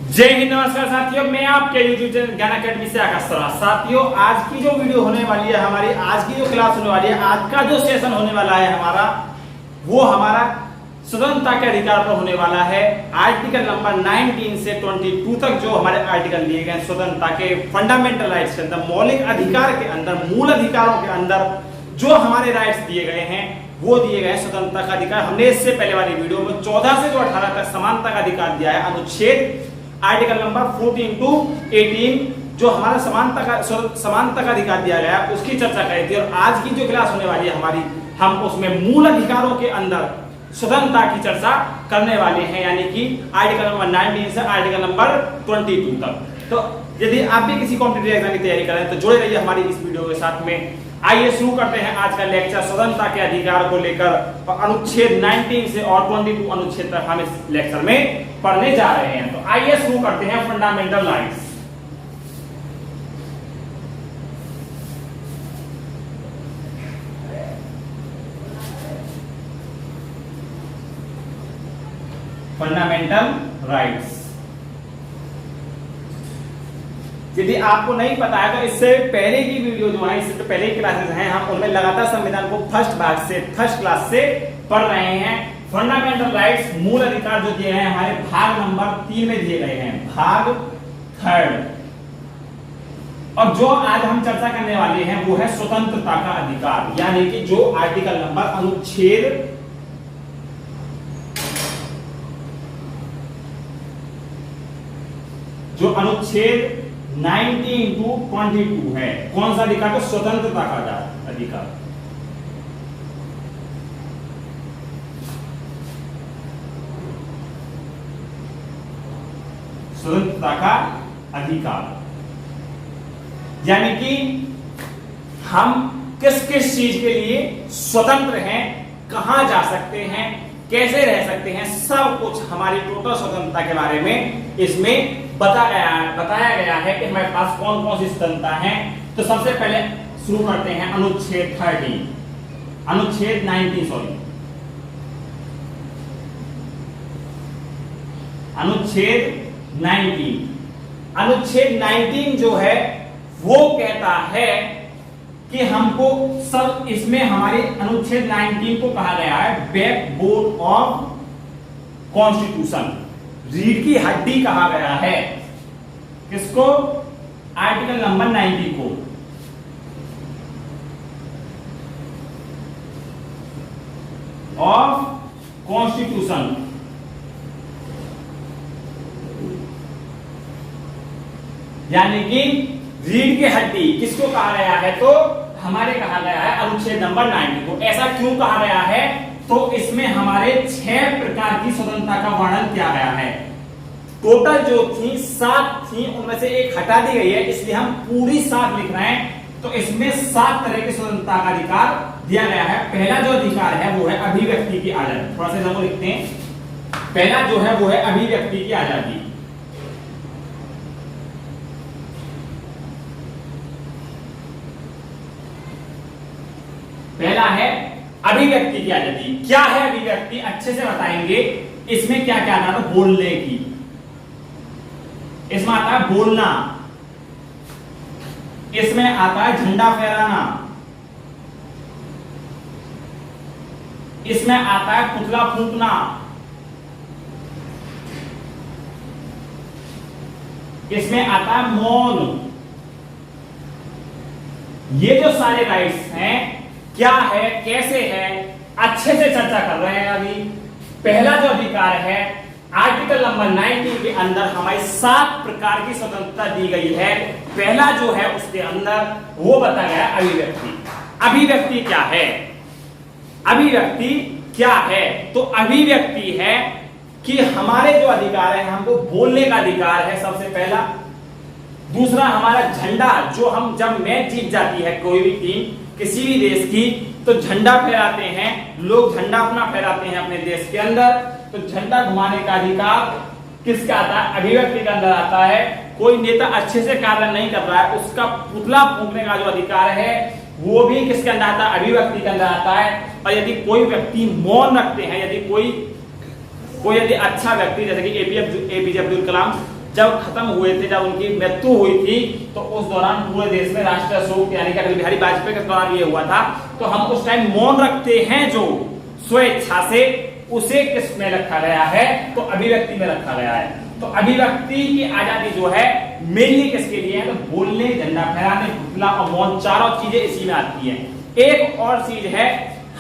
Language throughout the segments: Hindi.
जय हिंद, नमस्कार साथियों, मैं आपके यूट्यूब चैनल ज्ञान अकेडमी से आकाश सराफ। साथियों, आज की जो वीडियो होने वाली है हमारी, आज की जो क्लास होने वाली है, आज का जो सेशन होने वाला है हमारा, वो हमारा स्वतंत्रता के अधिकार पर होने वाला है। आर्टिकल नंबर 19 से 22 तक जो हमारे आर्टिकल दिए गए स्वतंत्रता के फंडामेंटल राइट्स के अंदर, मौलिक अधिकार के अंदर, मूल अधिकारों के अंदर जो हमारे राइट्स दिए गए हैं वो दिए गए स्वतंत्रता का अधिकार। हमने इससे पहले वाली वीडियो में 14 से जो 18 तक समानता का अधिकार दिया है, अनुच्छेद आर्टिकल नंबर 14 to 18 जो हमारा समानता का अधिकार दिया गया है उसकी चर्चा करी थी। और आज की जो क्लास होने वाली है हमारी, हम उसमें मूल अधिकारों के अंदर स्वतंत्रता की चर्चा करने वाले हैं, यानी कि आर्टिकल नंबर 19 से आर्टिकल नंबर 22 तक। तो यदि आप भी किसी कॉम्पिटिटिव एग्जाम की तैयारी कर रहे हैं तो जुड़े रहिए हमारी इस वीडियो के साथ में। आइए शुरू करते हैं आज का लेक्चर स्वतंत्रता के अधिकार को लेकर। अनुच्छेद 19 से और 22 अनुच्छेद तक हम इस लेक्चर में पढ़ने जा रहे हैं। तो आइए शुरू करते हैं फंडामेंटल राइट्स। फंडामेंटल राइट्स, यदि आपको नहीं पता है तो इससे पहले की वीडियो जो है, इससे पहले की क्लासेस हैं, हम उनमें लगातार संविधान को फर्स्ट क्लास से पढ़ रहे हैं। फंडामेंटल राइट्स, मूल अधिकार जो दिए हैं हमारे भाग नंबर 3 में दिए गए हैं, भाग 3। और जो आज हम चर्चा करने वाले हैं वो है स्वतंत्रता का अधिकार, यानी कि जो आर्टिकल नंबर अनुच्छेद जो अनुच्छेद 19 to 22 है। कौन सा अधिकार? तो स्वतंत्रता का अधिकार। स्वतंत्रता का अधिकार यानी कि हम किस किस चीज के लिए स्वतंत्र हैं, कहां जा सकते हैं, कैसे रह सकते हैं, सब कुछ हमारी टोटल स्वतंत्रता के बारे में इसमें बताया गया है कि हमारे पास कौन कौन सी स्वतंत्रता है। तो सबसे पहले शुरू करते हैं अनुच्छेद 19 सॉरी, अनुच्छेद 19 जो है वो कहता है कि हमको सब, इसमें हमारे अनुच्छेद 19 को कहा गया है बैकबोन ऑफ कॉन्स्टिट्यूशन, रीढ़ की हड्डी कहा गया है। किसको? आर्टिकल नंबर 90 को। ऑफ कॉन्स्टिट्यूशन, यानी कि रीढ़ की हड्डी किसको कहा गया है? तो हमारे कहा गया है अनुच्छेद नंबर 90 को। ऐसा क्यों कहा गया है? तो इसमें हमारे 6 प्रकार की स्वतंत्रता का वर्णन किया गया है। टोटल जो थी 7 थी, उनमें से एक हटा दी गई है, इसलिए हम पूरी 7 लिख रहे हैं। तो इसमें 7 तरह की स्वतंत्रता का अधिकार दिया गया है। पहला जो अधिकार है वो है अभिव्यक्ति की आजादी। थोड़ा सा हम लिखते हैं, पहला जो है वो है अभिव्यक्ति की आजादी। पहला है अभिव्यक्ति की आजादी। क्या है अभिव्यक्ति? अच्छे से बताएंगे। इसमें क्या क्या आता है? बोलने की, इसमें आता है बोलना, इसमें आता है झंडा फहराना, इसमें आता है पुतला फूंकना, इसमें आता है मौन। ये जो सारे राइट्स हैं, क्या है, कैसे है, अच्छे से चर्चा कर रहे हैं अभी। पहला जो अधिकार है आर्टिकल नंबर 19 के अंदर हमारी 7 प्रकार की स्वतंत्रता दी गई है। पहला जो है उसके अंदर वो बताया गया अभिव्यक्ति। अभिव्यक्ति क्या है? अभिव्यक्ति क्या है? तो अभिव्यक्ति है कि हमारे जो अधिकार है, हमको बोलने का अधिकार है सबसे पहला। दूसरा हमारा झंडा, जो हम जब मैच जीत जाती है कोई भी टीम किसी भी देश की, तो झंडा फहराते हैं लोग, झंडा अपना फहराते हैं अपने देश के अंदर। तो झंडा घुमाने का अधिकार किसका आता है? अभिव्यक्ति के अंदर आता है। कोई नेता अच्छे से कार्य नहीं कर रहा है, उसका पुतला फूंकने का जो अधिकार है वो भी किसके अंदर आता है? अभिव्यक्ति के अंदर आता है। और यदि कोई व्यक्ति मौन रखते हैं, यदि कोई यदि अच्छा व्यक्ति जैसे कि एपीजे अब्दुल कलाम जब खत्म हुए थे, जब उनकी मृत्यु हुई थी, तो उस दौरान पूरे देश में राष्ट्रीय शोक यानी कि अटल बिहारी वाजपेयी के दौरान ये हुआ था। तो हम उस टाइम मौन रखते हैं जो स्वेच्छा से, उसे किस में रखा गया है? तो अभिव्यक्ति में रखा गया है। तो अभिव्यक्ति की आजादी जो है मेनली किसके लिए है? तो बोलने, झंडा फहराने, पुतला और मौन, चारों चीजें इसी में आती हैं। एक और चीज है,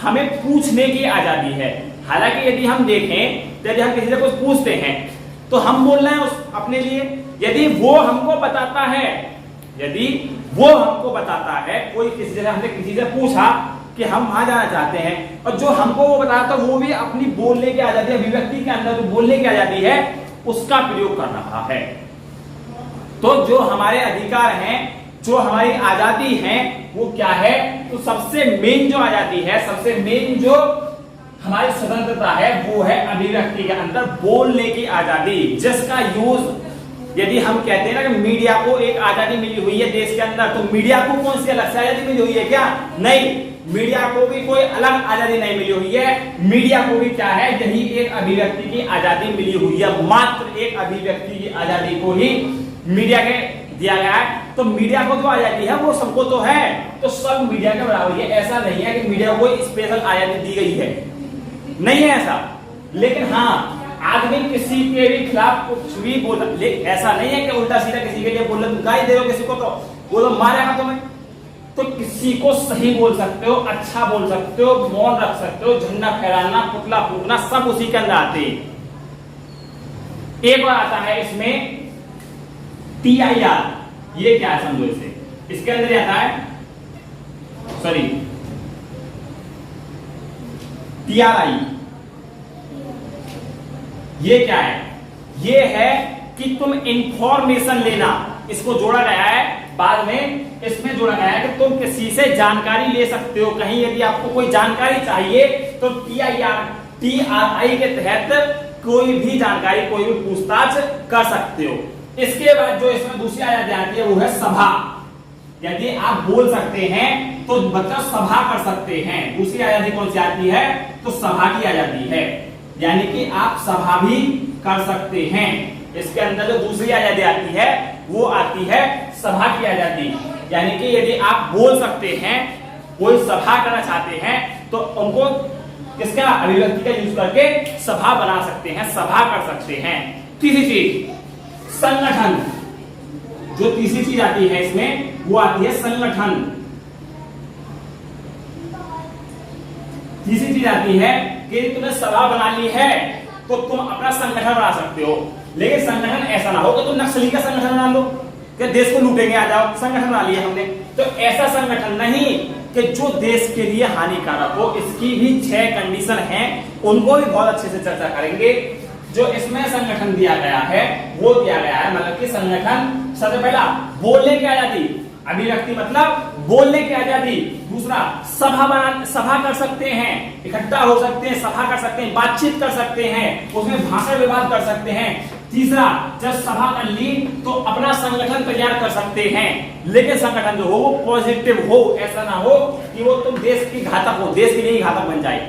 हमें पूछने की आजादी है। हालांकि यदि हम देखें, यदि हम किसी से कुछ पूछते हैं तो हम बोल रहे हैं उस अपने लिए, यदि वो हमको बताता है, यदि वो हमको बताता है, कोई किसी से, हमने किसी से पूछा कि हम वहां जाना चाहते हैं, और जो हमको वो बताता है वो भी अपनी बोलने की आजादी, अभिव्यक्ति के अंदर जो बोलने की आजादी है उसका प्रयोग कर रहा है। तो जो हमारे अधिकार हैं, जो हमारी आजादी है, वो क्या है? तो सबसे मेन जो आजादी है, सबसे मेन जो हमारी स्वतंत्रता है, वो है अभिव्यक्ति के अंदर बोलने की आजादी, जिसका यूज, यदि हम कहते हैं ना कि मीडिया को एक आजादी मिली हुई है देश के अंदर, तो मीडिया को कौन सी अलग से आजादी मिली हुई है क्या? नहीं, मीडिया को भी कोई अलग आजादी नहीं मिली हुई है। मीडिया को भी क्या है? यही एक अभिव्यक्ति की आजादी मिली हुई है। मात्र एक अभिव्यक्ति की आजादी को ही मीडिया के दिया गया है। तो मीडिया को जो आजादी है वो सबको तो है, तो सब मीडिया के बराबर है। ऐसा नहीं है कि मीडिया को स्पेशल आजादी दी गई है, नहीं है ऐसा। लेकिन हाँ, आदमी किसी के भी खिलाफ कुछ भी बोल, ऐसा नहीं है कि उल्टा सीधा किसी के लिए बोल रहे, गाली दे रहे हो किसी को तो वो तो मारेगा तुम्हें। तो किसी को सही बोल सकते हो, अच्छा बोल सकते हो, मौन रख सकते हो, झंडा फहराना, पुतला फूंकना, सब उसी के अंदर आते हैं। एक बार आता है इसमें TIR, ये क्या है समझो इसे, इसके अंदर आता है, सॉरी TRI, ये क्या है? ये है कि तुम इंफॉर्मेशन लेना, इसको जोड़ा गया है बाद में, इसमें जोड़ा गया है कि तुम किसी से जानकारी ले सकते हो। कहीं यदि आपको कोई जानकारी चाहिए तो TRI के तहत कोई भी जानकारी, कोई भी पूछताछ कर सकते हो। इसके बाद जो इसमें दूसरी आजादी आती है वो है सभा। यदि आप बोल सकते हैं तो बच्चा सभा कर सकते हैं। दूसरी आजादी कौन सी आती है? तो सभा की आजादी है, यानी कि आप सभा भी कर सकते हैं। इसके अंदर जो दूसरी आजादी आती है वो आती है सभा की आजादी, यानी कि यदि आप बोल सकते हैं, कोई सभा करना चाहते हैं तो उनको किसका? अभिव्यक्ति का यूज करके सभा बना सकते हैं, सभा कर सकते हैं। तीसरी चीज संगठन, जो तीसरी चीज आती है इसमें वो आती है संगठन। तीसरी चीज आती है कि तुमने सभा बना ली है तो तुम अपना संगठन बना सकते हो। लेकिन संगठन ऐसा ना हो कि तुम नक्सली का संगठन बना लो कि देश को लूटेंगे, आ जाओ, संगठन बना लिया हमने। तो ऐसा संगठन नहीं कि जो देश के लिए हानिकारक हो। इसकी भी 6 कंडीशन हैं, उनको भी बहुत अच्छे से चर्चा करेंगे। जो इसमें संगठन दिया गया है वो दिया गया है, मतलब कि संगठन, सबसे पहला बोलने की आजादी, अभिव्यक्ति मतलब बोलने की आजादी। दूसरा सभा कर सकते हैं, इकट्ठा हो सकते हैं, सभा कर सकते हैं, बातचीत कर सकते हैं, उसमें भाषण विवाद कर सकते हैं। तीसरा, जब सभा कर ली तो अपना संगठन तैयार कर सकते हैं, लेकिन संगठन जो हो वो पॉजिटिव हो, ऐसा ना हो कि वो तुम देश की घातक हो, देश के लिए घातक बन जाए।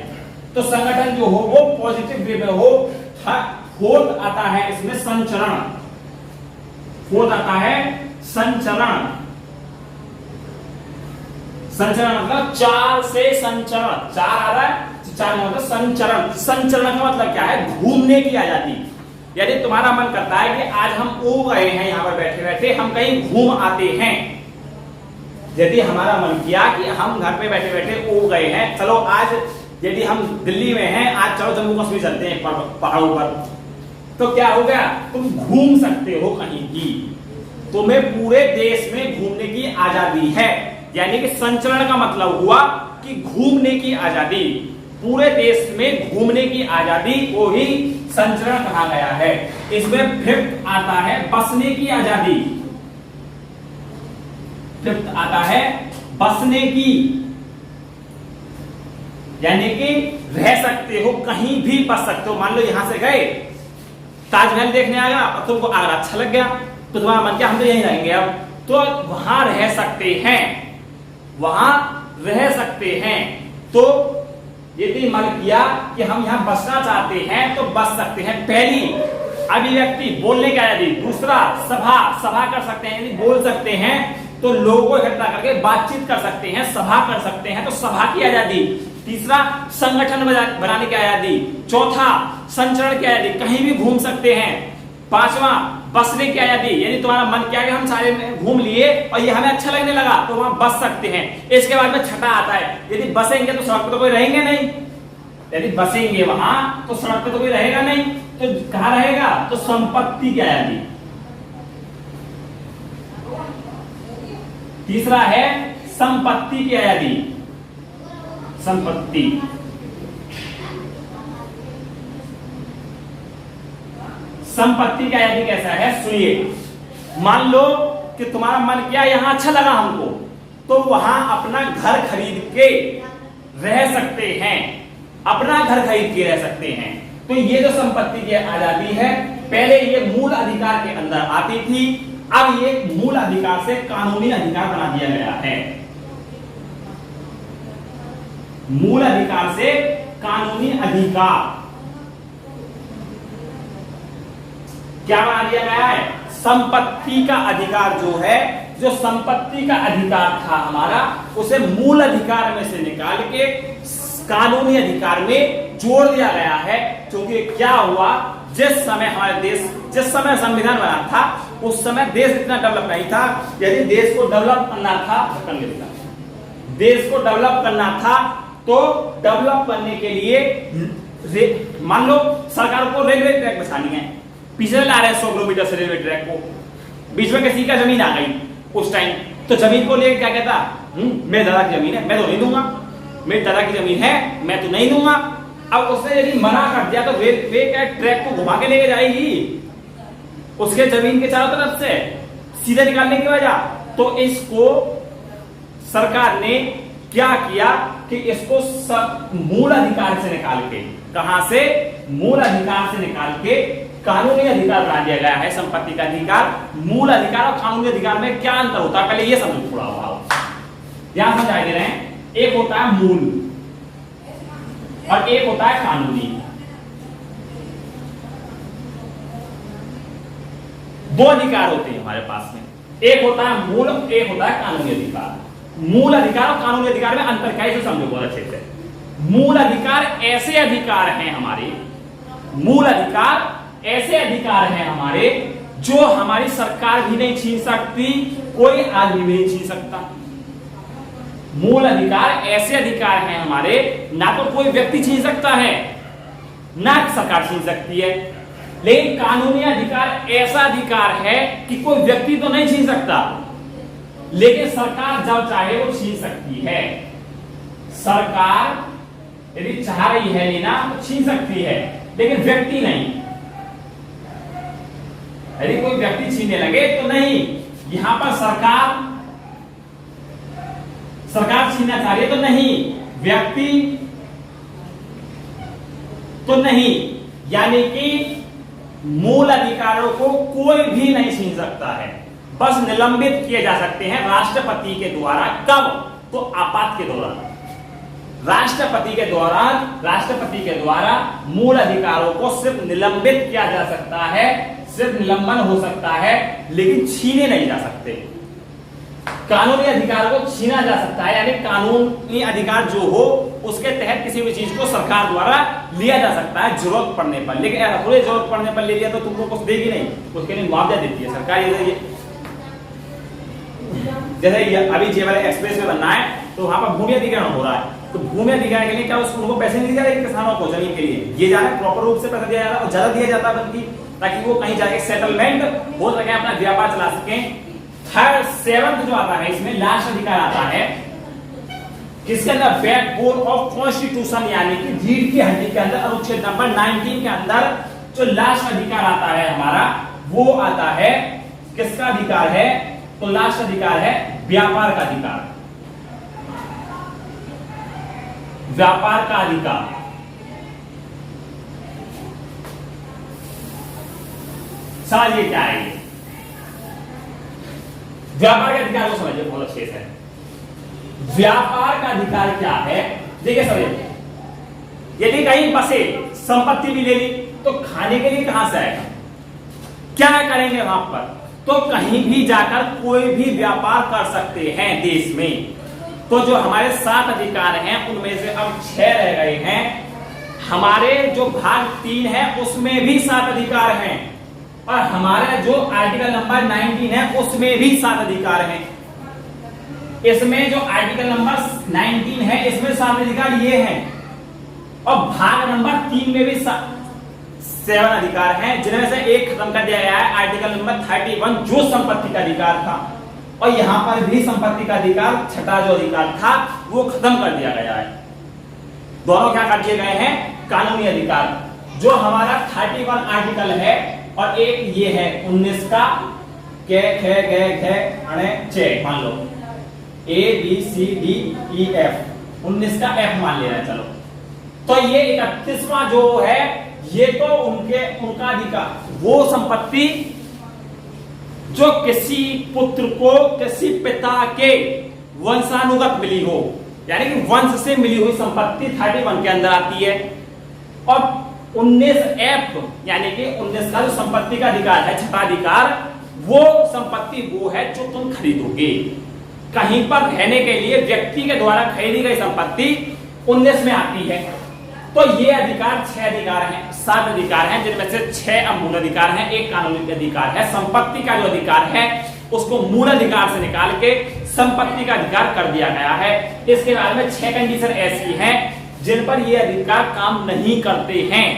तो संगठन जो हो वो पॉजिटिव वे में हो। फोर्थ आता है इसमें संचरण, फोर्थ आता है संचरण। संचरण मतलब 4 से संचरण, 4 आ रहा है, 4 मतलब संचरण। संचरण का मतलब क्या है? घूमने की आजादी। यदि तुम्हारा मन करता है कि आज हम ओ गए हैं, यहाँ पर बैठे बैठे हम कहीं घूम आते हैं, यदि हमारा मन किया कि हम घर पे बैठे बैठे ओ गए हैं, चलो आज, यदि हम दिल्ली में हैं, आज चलो जम्मू कश्मीर चलते हैं पहाड़ों पर, तो क्या हो गया? तुम घूम सकते हो कहीं भी, तुम्हें पूरे देश में घूमने की आजादी है। यानी कि संचरण का मतलब हुआ कि घूमने की आजादी, पूरे देश में घूमने की आजादी को ही संचरण कहा गया है। इसमें फिफ्थ आता है बसने की आजादी। फिफ्थ आता है बसने की, यानी कि रह सकते हो, कहीं भी बस सकते हो। मान लो यहां से गए ताजमहल देखने आ गया और तुमको आगरा अच्छा लग गया, तो तुम्हारा मन क्या, हम तो यहीं रहेंगे अब, तो वहां रह सकते हैं, वहां रह सकते हैं। तो यदि मन किया कि हम यहां बसना चाहते हैं तो बस सकते हैं। पहली अभिव्यक्ति बोलने की आजादी। दूसरा सभा, सभा कर सकते हैं, यानी बोल सकते हैं, तो लोगों को इकट्ठा करके बातचीत कर सकते हैं, सभा कर सकते हैं, तो सभा की आजादी। तीसरा संगठन बनाने की आजादी। चौथा संचरण की आजादी, कहीं भी घूम सकते हैं। पांचवा बसने की आजादी, यानी तुम्हारा मन क्या है हम सारे घूम लिए और ये हमें अच्छा लगने लगा तो वहां बस सकते हैं। इसके बाद में छठा आता है, यदि बसेंगे तो सड़क पर तो कोई रहेंगे नहीं, यदि बसेंगे वहां तो सड़क पे तो कोई रहेगा नहीं, तो कहां रहेगा, तो संपत्ति की आजादी। तीसरा है संपत्ति की आजादी। संपत्ति, संपत्ति की आजादी कैसा है सुनिए। मान लो कि तुम्हारा मन क्या यहां अच्छा लगा हमको, तो वहां अपना घर खरीद के रह सकते हैं, अपना घर खरीद के रह सकते हैं। तो ये जो संपत्ति की आजादी है, पहले ये मूल अधिकार के अंदर आती थी, अब ये मूल अधिकार से कानूनी अधिकार बना दिया गया है। मूल अधिकार से कानूनी अधिकार क्या बना दिया गया है, संपत्ति का अधिकार जो है, जो संपत्ति का अधिकार था हमारा, उसे मूल अधिकार में से निकाल के कानूनी अधिकार में जोड़ दिया गया है। क्योंकि क्या हुआ, जिस समय हमारे देश, जिस समय संविधान बना था उस समय देश इतना डेवलप नहीं था। यदि देश को डेवलप करना था, देश को डेवलप करना था तो डेवलप करने के लिए मान लो सरकार को रेलवे ट्रैक बसानी है, पीछे ला रहे हैं 100 किलोमीटर से रेलवे ट्रैक को, बीच में किसी का जमीन आ गई उस टाइम, तो जमीन को लेकर क्या कहता, मेरे दादा की जमीन है मैं तो नहीं दूंगा, मेरे दादा की जमीन है मैं तो नहीं दूंगा। अब उसने यदि मना कर दिया तो रेलवे क्या ट्रैक को घुमा के लेके जाएगी उसके जमीन के चारों तरफ से सीधे निकालने की वजह। तो इसको सरकार ने क्या किया कि इसको सब मूल अधिकार से निकाल के, कहां से, मूल अधिकार से निकाल के कानूनी अधिकार बना दिया गया है। संपत्ति का अधिकार, मूल अधिकार और कानूनी अधिकार में क्या अंतर होता है, पहले ये समझो थोड़ा हुआ, यहां समझाई दे रहे हैं। एक होता है मूल और एक होता है कानूनी। दो अधिकार होते हैं हमारे पास में, एक होता है मूल, एक होता है कानूनी अधिकार। मूल अधिकार और कानूनी अधिकार में अंतर क्या है इसे समझो बहुत अच्छे से। मूल अधिकार ऐसे अधिकार हैं हमारे, मूल अधिकार ऐसे अधिकार हैं हमारे जो हमारी सरकार भी नहीं छीन सकती, कोई आदमी भी नहीं छीन सकता। मूल अधिकार ऐसे अधिकार हैं हमारे, ना तो कोई व्यक्ति छीन सकता है ना सरकार छीन सकती है। लेकिन कानूनी अधिकार ऐसा अधिकार है कि कोई व्यक्ति तो नहीं छीन सकता, लेकिन सरकार जब चाहे वो छीन सकती है। सरकार यदि चाह रही है लेना तो छीन सकती है, लेकिन व्यक्ति नहीं। यदि कोई व्यक्ति छीनने लगे तो नहीं। यहां पर सरकार छीनना चाह रही है तो नहीं, व्यक्ति तो नहीं। यानी कि मूल अधिकारों को कोई भी नहीं छीन सकता है, बस निलंबित किए जा सकते हैं राष्ट्रपति के द्वारा। कब, तो आपात के दौरान, राष्ट्रपति के द्वारा मूल अधिकारों को सिर्फ निलंबित किया जा सकता है, सिर्फ निलंबन हो सकता है, लेकिन छीने नहीं जा सकते। कानूनी अधिकार को छीना जा सकता है, यानी कानूनी अधिकार जो हो उसके तहत किसी भी चीज को सरकार द्वारा लिया जा सकता है जरूरत पड़ने पर। लेकिन थोड़ी जरूरत पड़ने पर ले लिया तो तुमको कुछ देगी नहीं, उसके लिए मुआवजा देती है सरकार। जैसे अभी जेवर एक्सप्रेस वे बनना है तो वहां पर भूमि अधिग्रहण हो रहा है, तो भूमि अधिग्रहण के लिए क्या उनको पैसे नहीं दिए जा रहे किसानों को जमीन के लिए, ये जा रहा है प्रॉपर रूप से पैसा दिया जा रहा है और ज्यादा दिया जाता है बल्कि, ताकि वो कहीं जाके सेटलमेंट हो सके, अपना व्यापार चला सकें। थर्ड सेवंथ जो आता है इसमें लास्ट अधिकार आता है किसके अंदर, बैकबोन ऑफ कॉन्स्टिट्यूशन, यानी कि रीढ़ की हड्डी के अंदर अनुच्छेद नंबर 19 के अंदर जो लास्ट अधिकार आता है हमारा, वो आता है किसका अधिकार है, तो लास्ट अधिकार है व्यापार का अधिकार। व्यापार का अधिकार, समझिए क्या है ये व्यापार का अधिकार को समझिए बहुत अच्छे से। व्यापार का अधिकार क्या है, देखिए समझिए, यदि कहीं बसे संपत्ति भी ले ली तो खाने के लिए कहां से आएगा, क्या करेंगे वहां पर? तो कहीं भी जाकर कोई भी व्यापार कर सकते हैं देश में। तो जो हमारे 7 अधिकार हैं उनमें से अब 6 रह गए हैं। हमारे जो भाग 3 है उसमें भी 7 अधिकार हैं और हमारा जो आर्टिकल नंबर 19 है उसमें भी 7 अधिकार हैं। इसमें जो आर्टिकल नंबर 19 है इसमें 7 अधिकार ये हैं और भाग नंबर 3 में भी 7 अधिकार हैं, जिनमें से एक खत्म कर दिया गया है, आर्टिकल नंबर 31 जो संपत्ति का अधिकार था। और यहां पर भी संपत्ति का अधिकार, छठा जो अधिकार था वो खत्म कर दिया गया है। दोनों क्या कर दिए गए हैं? कानूनी अधिकार। जो हमारा 31 आर्टिकल है और एक ये है 19 का के खे गे घे अणे चे, मान लो A B C D E F, 19 का F मान लेना। चलो तो ये 31वां जो है ये तो उनका अधिकार, वो संपत्ति जो किसी पुत्र को किसी पिता के वंशानुगत मिली हो, यानी कि वंश से मिली हुई संपत्ति 31 के अंदर आती है। और 19F यानी कि 19 का जो संपत्ति का अधिकार है, छठा अधिकार, वो संपत्ति वो है जो तुम खरीदोगे। कहीं पर रहने के लिए व्यक्ति के द्वारा खरीदी गई संपत्ति 19 में आती है। तो ये अधिकार 6 अधिकार हैं, 7 अधिकार हैं, जिनमें से 6 अब मूल अधिकार हैं, एक कानूनी अधिकार है। संपत्ति का जो अधिकार है उसको मूल अधिकार से निकाल के संपत्ति का अधिकार कर दिया गया है। इसके बाद में 6 कंडीशन ऐसी हैं जिन पर ये अधिकार काम नहीं करते हैं।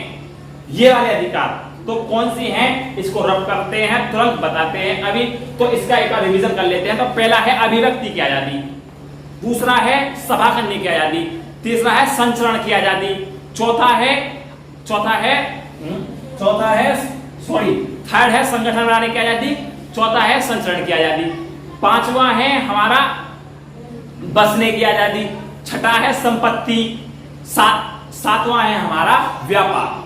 ये वाले अधिकार तो कौन सी हैं, इसको रब करते हैं, तुरंत बताते हैं अभी। तो इसका एक रिवीजन कर लेते हैं। तो पहला है अभिव्यक्ति की आजादी, दूसरा है सभा करने की आजादी, तीसरा है संचरण की आजादी, थर्ड है संगठन बनाने की आजादी, चौथा है संचरण की आजादी, पांचवा है हमारा बसने की आजादी, छठा है संपत्ति, सातवां है हमारा व्यापार।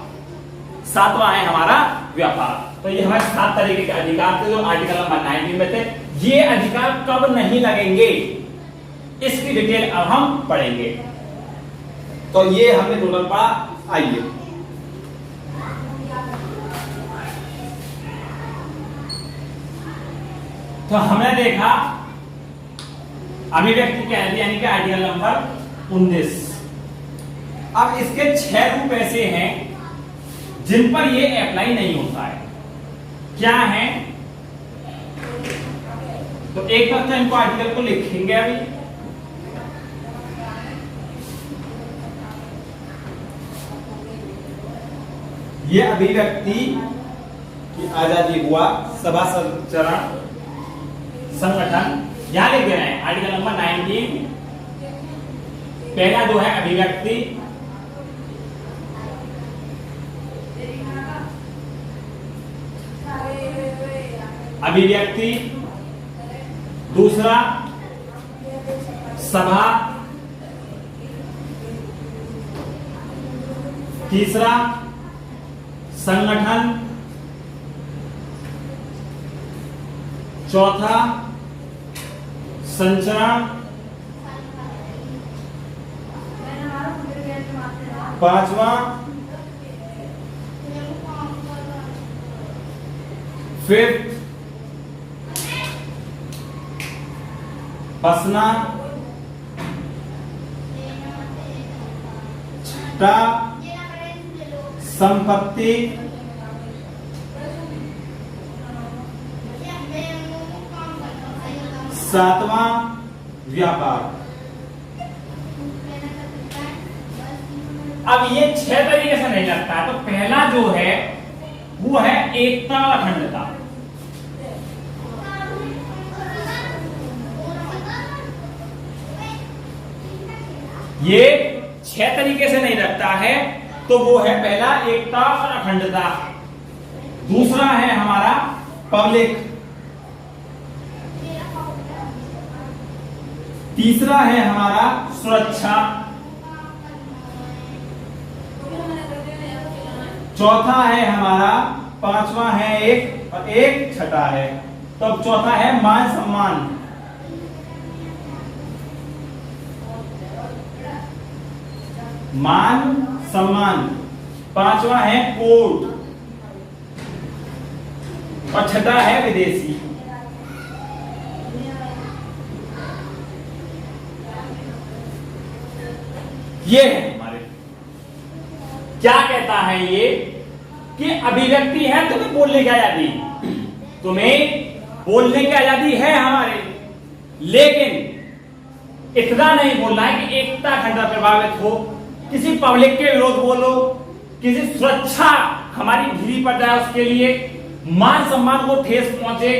तो ये हमारे 7 तरीके के अधिकार थे जो आर्टिकल नंबर 19 में थे। ये अधिकार कब नहीं लगेंगे इसकी डिटेल अब हम पढ़ेंगे। तो ये हमने टोटल पढ़ा। आइए तो हमने देखा अभिव्यक्ति क्या है, यानी कि आर्टिकल नंबर 19। अब इसके 6 रूप ऐसे हैं जिन पर ये अप्लाई नहीं होता है। क्या है? तो एक बार तो इनको आर्टिकल को लिखेंगे अभी। ये अभिव्यक्ति की आजादी हुआ, सभा संचरण संगठन, यहां लिख दे रहे हैं आर्टिकल नंबर 19। पहला जो है अभिव्यक्ति, दूसरा सभा, तीसरा संगठन, चौथा संचरण, पांचवा फिफ्थ बसना, छठा संपत्ति, सातवां व्यापार। अब ये 6 तरीके से नहीं लगता है। तो पहला जो है वो है एकता और अखंडता। ये 6 तरीके से नहीं रखता है। तो वो है पहला एकता और अखंडता, दूसरा है हमारा पब्लिक, तीसरा है हमारा सुरक्षा, चौथा है हमारा, पांचवा है एक और एक छठा है। तो चौथा है मान सम्मान, मान सम्मान, पांचवा है कोर्ट, और छठा है विदेशी। ये है हमारे, क्या कहता है ये कि अभिव्यक्ति है, तुम्हें बोलने की आजादी, तुम्हें बोलने की आजादी है हमारे, लेकिन इतना नहीं बोलना है कि एकता अखंडता प्रभावित हो, किसी पब्लिक के विरोध बोलो, किसी सुरक्षा हमारी ढीली पड़ जाए उसके लिए, मान सम्मान को ठेस पहुंचे,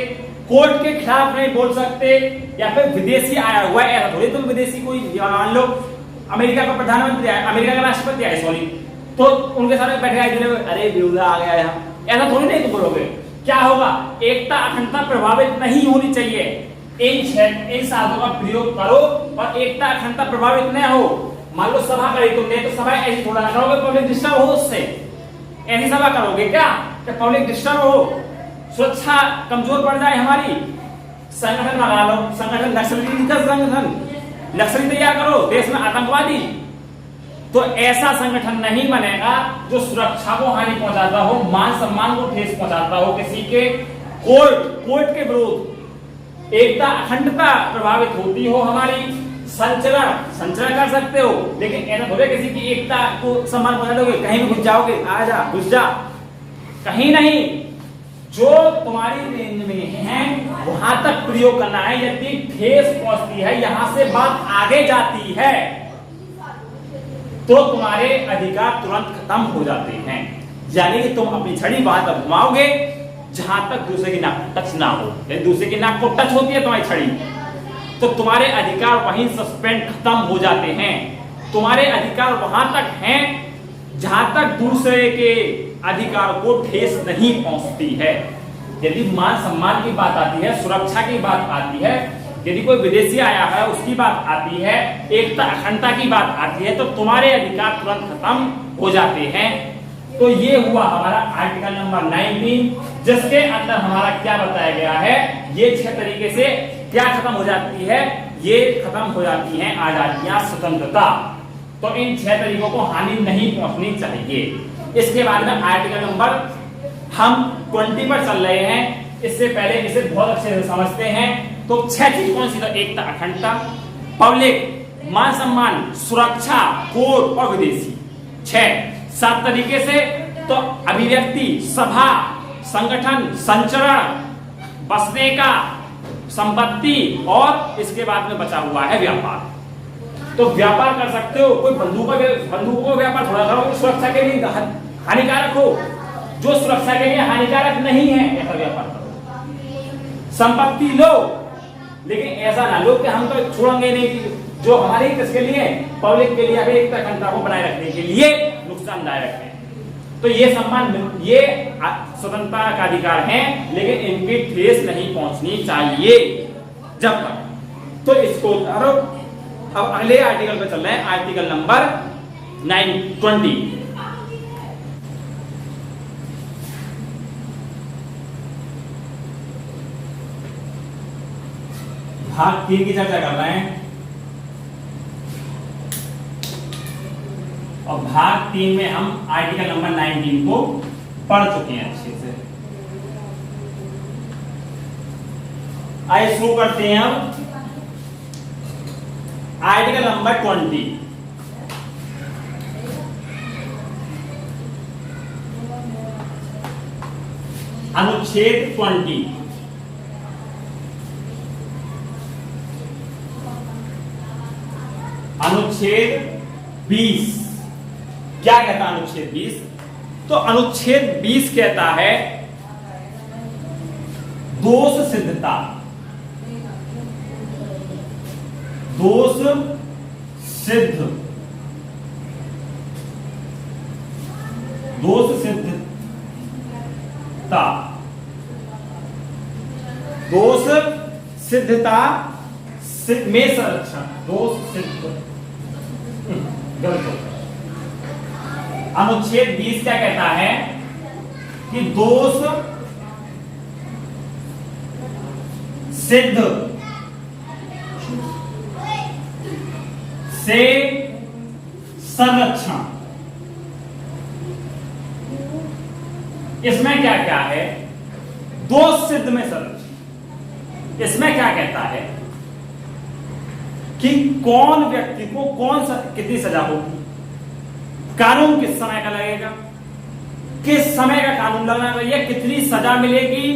कोर्ट के खिलाफ नहीं बोल सकते, या फिर विदेशी आया हुआ है ऐसा थोड़ी तुम विदेशी कोई मान लो अमेरिका का प्रधानमंत्री आया, अमेरिका का राष्ट्रपति आया सॉरी, तो उनके साथ बैठे अरे विरोधा आ गया यहाँ, ऐसा थोड़ी नहीं तुम बोलोगे। क्या होगा, एकता अखंडता प्रभावित नहीं होनी चाहिए, इन साधनों का प्रयोग करो और एकता अखंडता प्रभावित न हो। मान लो सभा करी तुमने, तो सभा ऐसी थोड़ा ना करोगे, पब्लिक डिस्टर्ब हो उससे, ऐसी सभा करोगे क्या पब्लिक डिस्टर्ब हो, सुरक्षा कमजोर पड़ जाए हमारी, संगठन लगा लो, संगठन नक्सली का संगठन, नक्सली तैयार करो देश में आतंकवादी, तो ऐसा संगठन नहीं बनेगा जो सुरक्षा को हानि पहुंचाता हो, मान सम्मान को ठेस पहुंचाता हो, किसी के कोर्ट के विरोध, एकता अखंडता प्रभावित होती हो हमारी, संचरण कर सकते हो, लेकिन ऐसा थोड़े किसी की एकता को सम्मान पहुंचा दोगे, कहीं भी घुस जाओगे, आ जा घुस जा, कहीं नहीं, जो तुम्हारी रेंज में है वहां तक प्रयोग करना है। यदि ठेस पहुंचती है, यहां से बात आगे जाती है, तो तुम्हारे अधिकार तुरंत खत्म हो जाते हैं, यानी कि तुम अपनी छड़ी वहां तक घुमाओगे जहां तक दूसरे की नाक टच ना हो, यदि दूसरे की नाक को टच होती है तुम्हारी छड़ी, तो तुम्हारे अधिकार वहीं सस्पेंड खत्म हो जाते हैं। तुम्हारे अधिकार वहां तक हैं जहां तक दूसरे के अधिकार को ठेस नहीं पहुंचती है। यदि मान सम्मान की बात आती है, सुरक्षा की बात आती है, यदि कोई विदेशी आया है उसकी बात आती है, एकता अखंडता की बात आती है, तो तुम्हारे अधिकार तुरंत खत्म हो जाते हैं। तो ये हुआ हमारा आर्टिकल नंबर 19, जिसके अंदर हमारा क्या बताया गया है, ये 6 तरीके से क्या खत्म हो जाती है, ये खत्म हो जाती है आजादियां, स्वतंत्रता। तो इन 6 तरीकों को हानि नहीं पहुंचनी चाहिए। इसके बाद में आर्टिकल नंबर हम 20 पर चल रहे हैं, इससे पहले इसे बहुत अच्छे से समझते हैं। तो 6 चीज कौन सी, तो एकता अखंडता, पब्लिक, मान सम्मान, सुरक्षा, कोर्ट और विदेशी, 7 तरीके से। तो अभिव्यक्ति, सभा, संगठन, संचरण, बसने का, संपत्ति, और इसके बाद में बचा हुआ है व्यापार। तो व्यापार कर सकते हो, कोई बंदूकों का व्यापार थोड़ा करो, सुरक्षा के लिए हानिकारक हो, जो सुरक्षा के लिए हानिकारक नहीं है ऐसा व्यापार करो। संपत्ति लो, लेकिन ऐसा ना लो कि हम तो छोड़ेंगे नहीं, जो हमारे किसके लिए, पब्लिक के लिए, एकता अखंडता को बनाए रखने के लिए नुकसानदायक है। तो ये सम्मान, ये स्वतंत्रता का अधिकार है, लेकिन इनकी ठेस नहीं पहुंचनी चाहिए जब तक। तो इसको अब अगले आर्टिकल पे चल रहे हैं, आर्टिकल नंबर 20। भाग 3 की चर्चा कर रहे हैं, और भाग 3 में हम आर्टिकल नंबर 19 को पढ़ चुके हैं अच्छे से। आइए शुरू करते हैं अब आर्टिकल नंबर 20। अनुच्छेद 20। अनुच्छेद 20 क्या कहता है? अनुच्छेद 20, तो अनुच्छेद 20 कहता है दोष सिद्धता। दोष सिद्ध, दोष सिद्धता, दोष सिद्धता में संरक्षण, दोष सिद्ध, गलत हो। अनुच्छेद 20 क्या कहता है कि दोष सिद्ध से संरक्षण। इसमें क्या क्या है? दोष सिद्ध में संरक्षित। इसमें क्या कहता है कि कौन व्यक्ति को कितनी सजा होगी, कानून किस समय का लगेगा, किस समय का कानून लगना चाहिए, कितनी सजा मिलेगी,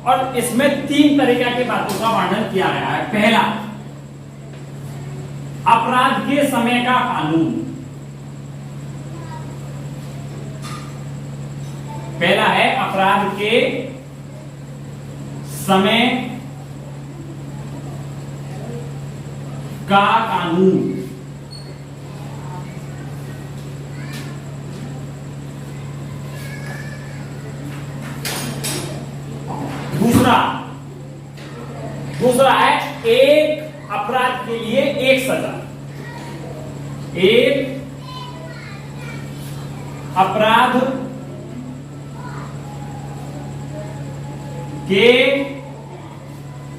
और इसमें 3 तरीके की बातों का वर्णन किया गया है। पहला, अपराध के समय का कानून। पहला है अपराध के समय का कानून। दूसरा है एक अपराध के लिए एक सजा। एक अपराध के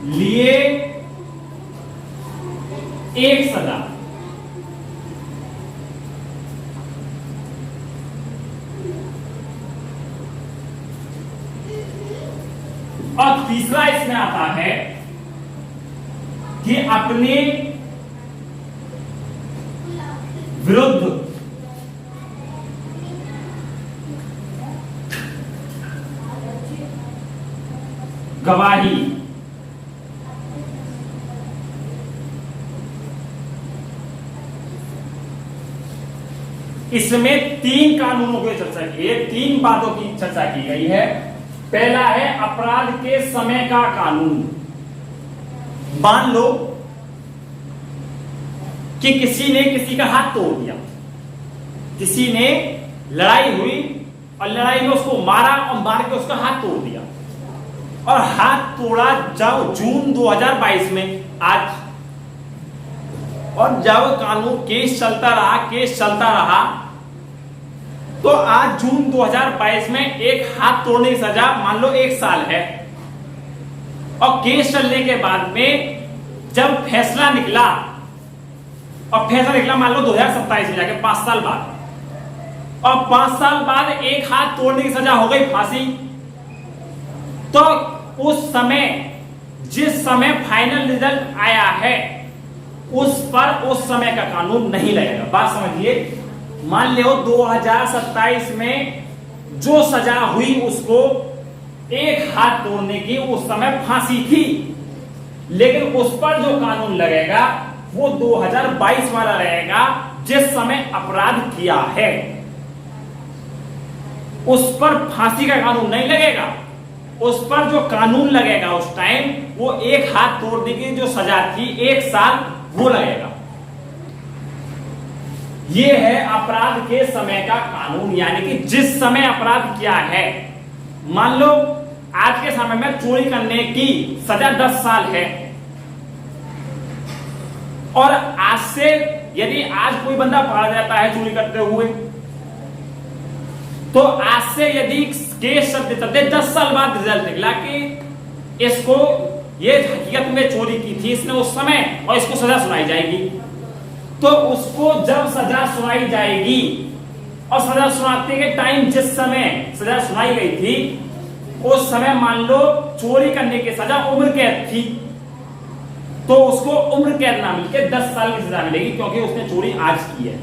लिए एक सजा। और तीसरा इसमें आता है कि अपने विरुद्ध गवाही। इसमें 3 कानूनों की चर्चा की है, 3 बातों की चर्चा की गई है। पहला है अपराध के समय का कानून। मान लो कि किसी ने किसी का हाथ तोड़ दिया, किसी ने लड़ाई हुई और लड़ाई में उसको मारा और मार के उसका हाथ तोड़ दिया, और हाथ तोड़ा जब जून 2022 में आज, और जब कानून केस चलता रहा तो आज जून 2022 में एक हाथ तोड़ने की सजा मान लो 1 साल है, और केस चलने के बाद में जब फैसला निकला, और फैसला निकला मान लो 2027 में जाके 5 साल बाद, और 5 साल बाद एक हाथ तोड़ने की सजा हो गई फांसी, तो उस समय जिस समय फाइनल रिजल्ट आया है उस पर उस समय का कानून नहीं लगेगा। बात समझिए, मान लो 2027 में जो सजा हुई उसको एक हाथ तोड़ने की, उस समय फांसी थी, लेकिन उस पर जो कानून लगेगा वो 2022 वाला रहेगा जिस समय अपराध किया है। उस पर फांसी का कानून नहीं लगेगा, उस पर जो कानून लगेगा उस टाइम वो एक हाथ तोड़ने की जो सजा थी 1 साल वो लगेगा। ये है अपराध के समय का कानून, यानी कि जिस समय अपराध किया है। मान लो आज के समय में चोरी करने की सजा 10 साल है, और आज से यदि आज कोई बंदा पकड़ा जाता है चोरी करते हुए, तो आज से यदि केस चलते 10 साल बाद रिजल्ट निकला कि इसको ये हकीकत में चोरी की थी इसने उस समय, और इसको सजा सुनाई जाएगी, तो उसको जब सजा सुनाई जाएगी, और सजा सुनाते के टाइम जिस समय सजा सुनाई गई थी उस समय मान लो चोरी करने की सजा उम्र कैद थी, तो उसको उम्र कैद ना मिलकर 10 साल की सजा मिलेगी, क्योंकि उसने चोरी आज की है।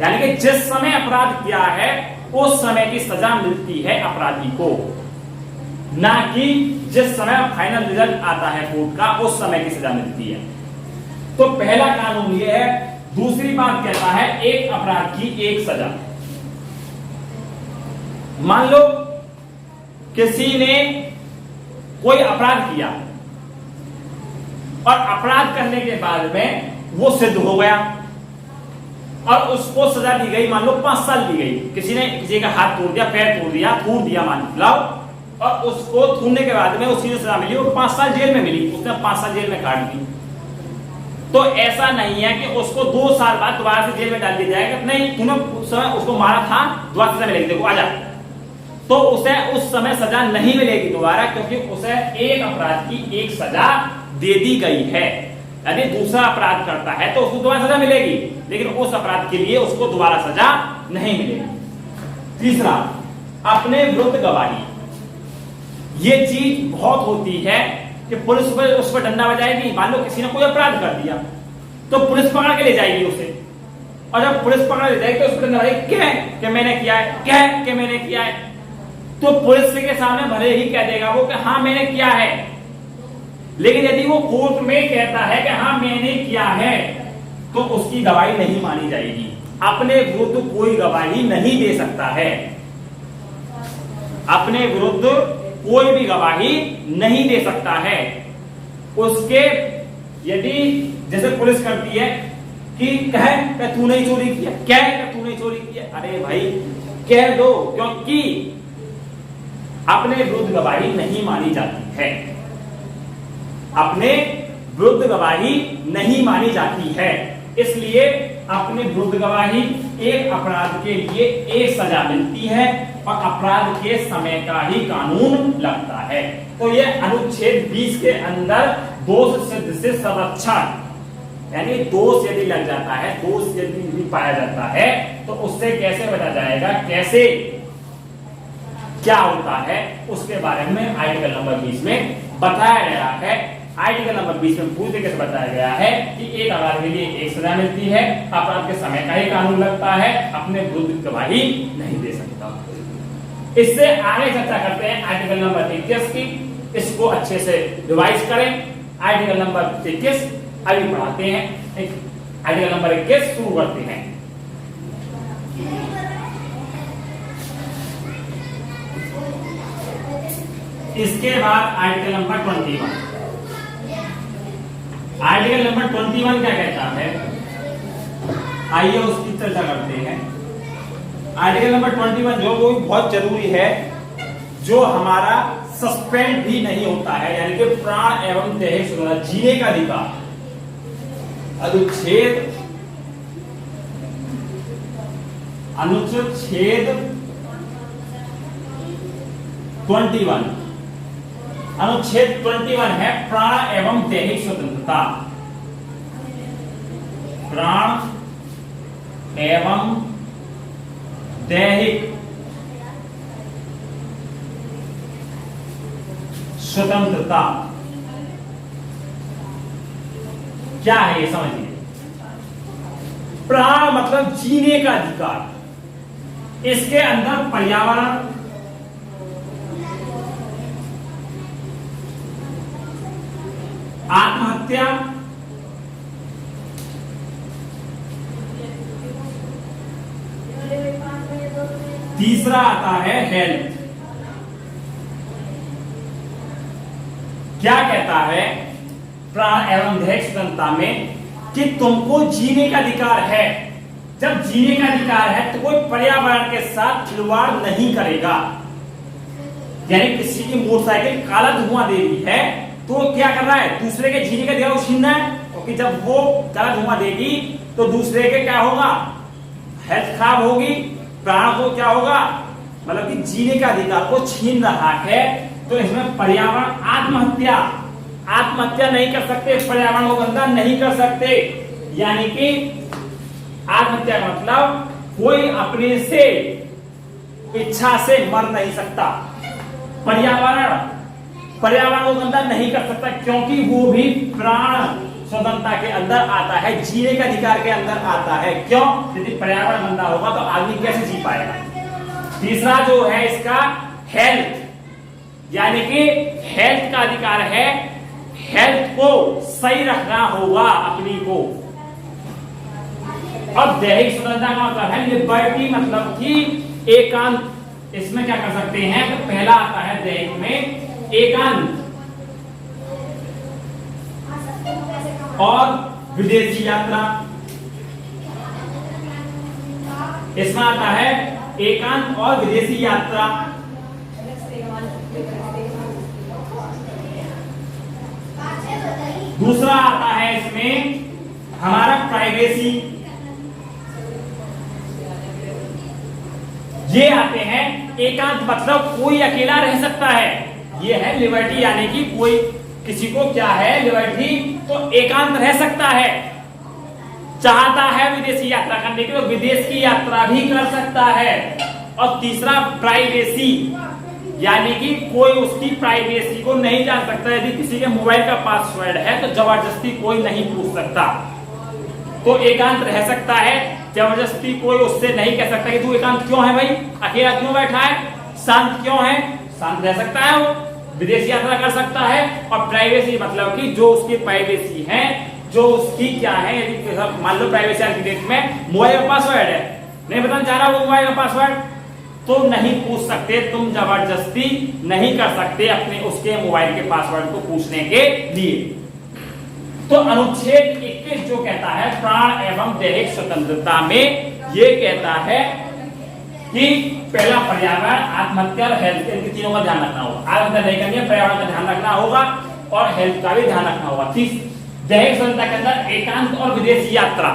यानी कि जिस समय अपराध किया है उस समय की सजा मिलती है अपराधी को, ना कि जिस समय फाइनल रिजल्ट आता है कोर्ट का उस समय की सजा मिलती है। तो पहला कानून यह है। दूसरी बात कहता है एक अपराध की एक सजा। मान लो किसी ने कोई अपराध किया और अपराध करने के बाद में वो सिद्ध हो गया और उसको सजा दी गई, मान लो 5 साल दी गई। किसी ने किसी का हाथ तोड़ दिया, पैर तोड़ दिया, थूर दिया मान लो, और उसको थूरने के बाद में उसकी जो सजा मिली वो 5 साल जेल में मिली, उसने 5 साल जेल में काट दी। तो ऐसा नहीं है कि उसको 2 साल बाद दोबारा से जेल में डाल दिया जाएगा, नहीं, तूने उस समय उसको मारा था, दोबारा सजा मिलेगी, देखो आजा, तो उसे उस समय सजा नहीं मिलेगी दोबारा, क्योंकि उसे एक अपराध की एक सजा दे दी गई है। यदि दूसरा अपराध करता है तो उसको दोबारा सजा मिलेगी, लेकिन उस अपराध के लिए उसको दोबारा सजा नहीं मिलेगी। तीसरा, अपने विरुद्ध गवाही। ये चीज बहुत होती है कि पुलिस उस पर डंडा बजाएगी। मान लो किसी ने कोई अपराध कर दिया तो पुलिस पकड़ के ले जाएगी उसे, और जब पुलिस पकड़ ले जाएगी तो उस पर डंडा बजाएगी, क्या कि मैंने किया है, क्या कि मैंने किया है। तो पुलिस के सामने भले ही कह देगा वो कि हाँ मैंने किया है, लेकिन यदि वो कोर्ट में कहता है कि हाँ मैंने किया है तो उसकी गवाही नहीं मानी जाएगी। अपने विरुद्ध कोई गवाही नहीं दे सकता है, अपने विरुद्ध कोई भी गवाही नहीं दे सकता है। उसके यदि जैसे पुलिस करती है कि कह तूने चोरी किया, कह तूने चोरी किया, अरे भाई कह दो, क्योंकि अपने विरुद्ध गवाही नहीं मानी जाती है, अपने विरुद्ध गवाही नहीं मानी जाती है। इसलिए अपने विरुद्ध गवाही, एक अपराध के लिए एक सजा मिलती है और अपराध के समय का ही कानून लगता है। तो ये अनुच्छेद 20 के अंदर दोष सिद्ध से संरक्षण, यानी दोष यदि लग जाता है, दोष यदि पाया जाता है तो उससे कैसे बचा जाएगा, कैसे क्या होता है, उसके बारे में आर्टिकल नंबर 20 में बताया गया है। आर्टिकल नंबर 20 में पूरी तरीके से बताया गया है कि एक अपराध के लिए एक सजा मिलती है, अपराध के समय का ही कानून लगता है, अपने विरुद्ध गवाही नहीं दे सकता। इससे आगे चर्चा करते हैं आर्टिकल नंबर 21 की। इसको अच्छे से रिवाइज करें। आर्टिकल नंबर 21 अभी पढ़ाते हैं। आर्टिकल नंबर 21 शुरू करते हैं। इसके बाद आर्टिकल नंबर 21। आर्टिकल नंबर 21 क्या कहता है, आइए उसकी चर्चा करते हैं। आर्टिकल नंबर 21 जो वो बहुत जरूरी है, जो हमारा सस्पेंड भी नहीं होता है, यानी कि प्राण एवं दैहिक स्वतंत्रता, जीने का अधिकार। अनुच्छेद 21, अनुच्छेद 21 है प्राण एवं दैहिक स्वतंत्रता। प्राण एवं दैहिक स्वतंत्रता क्या है ये समझिए। प्राण मतलब जीने का अधिकार। इसके अंदर पर्यावरण, आत्महत्या, तीसरा आता है हेल्थ। क्या कहता है प्राण एवं दैहिक स्वतंत्रता में कि तुमको जीने का अधिकार है। जब जीने का अधिकार है तो कोई पर्यावरण के साथ खिलवाड़ नहीं करेगा। यानी किसी की मोटरसाइकिल काला धुआं दे रही है तो वो क्या कर रहा है, दूसरे के जीने का अधिकार छीन रहा है, क्योंकि जब वो काला धुआं देगी तो दूसरे के क्या होगा, हेल्थ खराब होगी, प्राण को क्या होगा, मतलब कि जीने का अधिकार को छीन रहा है। तो इसमें पर्यावरण, आत्महत्या, आत्महत्या नहीं कर सकते, पर्यावरण को गंदा नहीं कर सकते। यानी कि आत्महत्या का मतलब कोई अपने से इच्छा से मर नहीं सकता। पर्यावरण को गंदा नहीं कर सकता, क्योंकि वो भी प्राण स्वतंत्रता के अंदर आता है, जीने के अधिकार के अंदर आता है। क्यों? यदि पर्यावरण गंदा होगा तो आदमी कैसे जी पाएगा। तीसरा जो है इसका हेल्थ, यानी कि हेल्थ का अधिकार है, हेल्थ को सही रखना होगा अपनी को। अब दैहिक स्वतंत्रता का मतलब है लिबर्टी, मतलब कि एकांत। इसमें क्या कर सकते हैं, तो पहला आता है दैहिक में एकांत और विदेशी यात्रा। इसमें आता है एकांत और विदेशी यात्रा। दूसरा आता है इसमें हमारा प्राइवेसी। ये आते हैं एकांत, मतलब कोई अकेला रह सकता है। ये है लिबर्टी, यानी कि कोई किसी को क्या है लिबर्टी, तो एकांत रह सकता है। चाहता है विदेशी यात्रा करने के तो विदेश की यात्रा भी कर सकता है। और तीसरा प्राइवेसी, यानी कि कोई उसकी प्राइवेसी को नहीं जान सकता। यदि किसी के मोबाइल का पासवर्ड है तो जबरदस्ती कोई नहीं पूछ सकता। तो एकांत रह सकता है, जबरदस्ती कोई उससे नहीं कह सकता कि तू एकांत क्यों है भाई, अकेला क्यों बैठा है, शांत क्यों है, शांत रह सकता है वो, विदेश यात्रा कर सकता है। और प्राइवेसी मतलब कि जो उसकी प्राइवेसी है, जो उसकी क्या है, यदि मान लो प्राइवेसी आर्किटेक्ट में मोबाइल का पासवर्ड है, नहीं बताना चाह रहा वो मोबाइल का पासवर्ड, तो नहीं पूछ सकते, तुम जबरदस्ती नहीं कर सकते अपने उसके मोबाइल के पासवर्ड को पूछने के लिए। तो अनुच्छेद 21 जो कहता है प्राण एवं दैहिक स्वतंत्रता में, ये कहता है कि पहला पर्यावरण, आत्महत्या और हेल्थ, इन तीनों का ध्यान रखना होगा। आत्महत्या नहीं करनी है, पर्यावरण का ध्यान रखना होगा और हेल्थ का भी ध्यान रखना होगा। दैहिक स्वतंत्रता के अंदर एकांत और विदेश यात्रा,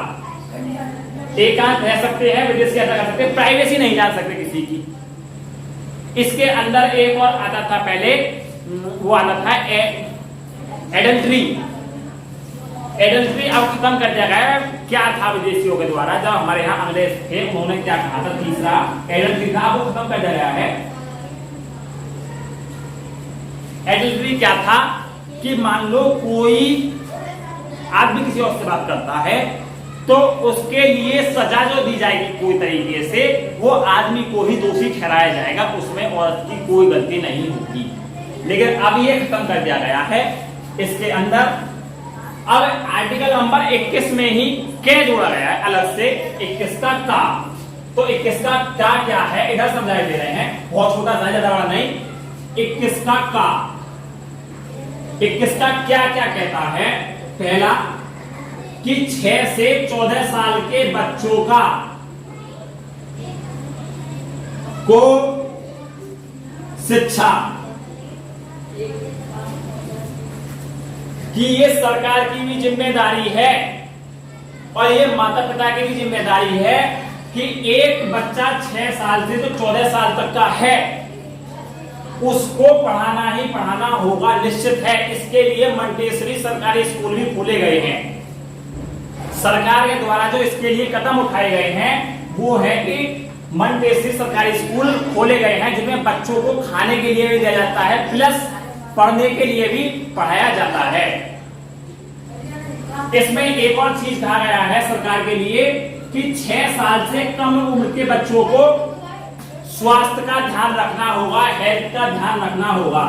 एकांत रह सकते हैं, विदेश यात्रा कर सकते हैं, प्राइवेसी नहीं जान सकते किसी की। इसके अंदर एक और आता था पहले, वो आता था एडल्ट्री। एडल्ट्री अब खत्म कर दिया गया। क्या था विदेशियों के द्वारा, जब हमारे यहाँ अंग्रेज थे उन्होंने क्या कहा था, तीसरा एडल्ट्री था, वो खत्म कर दिया गया है। एडल्ट्री क्या था कि मान लो कोई आदमी किसी और से बात करता है तो उसके लिए सजा जो दी जाएगी कोई तरीके से, वो आदमी को ही दोषी ठहराया जाएगा, उसमें औरत की कोई गलती नहीं होगी। लेकिन अब ये खत्म कर दिया गया है इसके अंदर। अब आर्टिकल नंबर 21 में ही क्या जोड़ा गया है अलग से, 21 का का। तो 21 का क्या है इधर समझाए दे रहे हैं, बहुत छोटा सा, ज्यादा बड़ा नहीं। 21 का 21 का क्या कहता है, पहला कि 6 से 14 साल के बच्चों का को शिक्षा, कि ये सरकार की भी जिम्मेदारी है और ये माता पिता की भी जिम्मेदारी है कि एक बच्चा 6 साल से तो 14 साल तक का है, उसको पढ़ाना ही पढ़ाना होगा, निश्चित है। इसके लिए मंटेसरी सरकारी स्कूल भी खोले गए हैं। सरकार के द्वारा जो इसके लिए कदम उठाए गए हैं वो है कि मंटेसरी सरकारी स्कूल खोले गए हैं, जिनमें बच्चों को खाने के लिए भी दिया जाता है, प्लस पढ़ने के लिए भी पढ़ाया जाता है। इसमें एक और चीज कहा गया है सरकार के लिए कि 6 साल से कम उम्र के बच्चों को स्वास्थ्य का ध्यान रखना होगा, हेल्थ का ध्यान रखना होगा।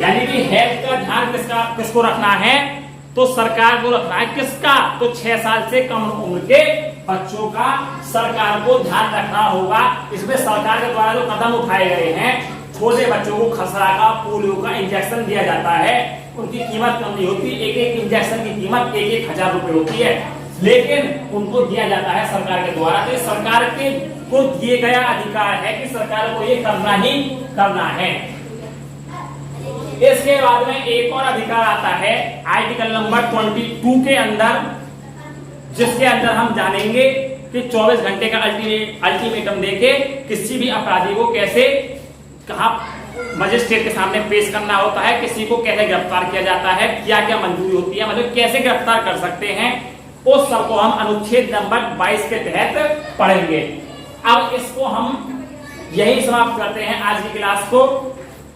यानी कि हेल्थ का ध्यान किसको रखना है, तो सरकार को रखना है। किसका, तो 6 साल से कम उम्र के बच्चों का सरकार को ध्यान रखना होगा। इसमें सरकार के द्वारा जो कदम उठाए गए हैं, छोटे बच्चों को खसरा का, पोलियो का इंजेक्शन दिया जाता है, उनकी कीमत कम नहीं होती, एक इंजेक्शन की कीमत 1,000 रुपए होती है, लेकिन उनको दिया जाता है सरकार के द्वारा। तो सरकार के को दिए गया अधिकार है कि सरकार को ये करना ही करना है। इसके बाद में एक और अधिकार आता है आर्टिकल नंबर 22 के अंदर, जिसके अंदर हम जानेंगे कि 24 घंटे का अल्टीमेटम देके किसी भी अपराधी को कैसे, कहां मजिस्ट्रेट के सामने पेश करना होता है, किसी को कैसे गिरफ्तार किया जाता है, क्या क्या मंजूरी होती है, मतलब कैसे गिरफ्तार कर सकते हैं, उस सबको हम अनुच्छेद नंबर 22 के तहत पढ़ेंगे। अब इसको हम यही समाप्त करते हैं आज की क्लास को,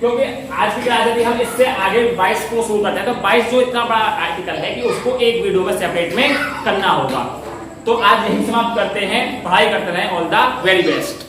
क्योंकि आज की क्लास यदि हम इससे आगे 22 को शुरू करते हैं तो 22 जो इतना बड़ा आर्टिकल है कि उसको एक वीडियो में सेपरेट में करना होगा। तो आज यही समाप्त करते हैं, पढ़ाई करते रहें। All the very best.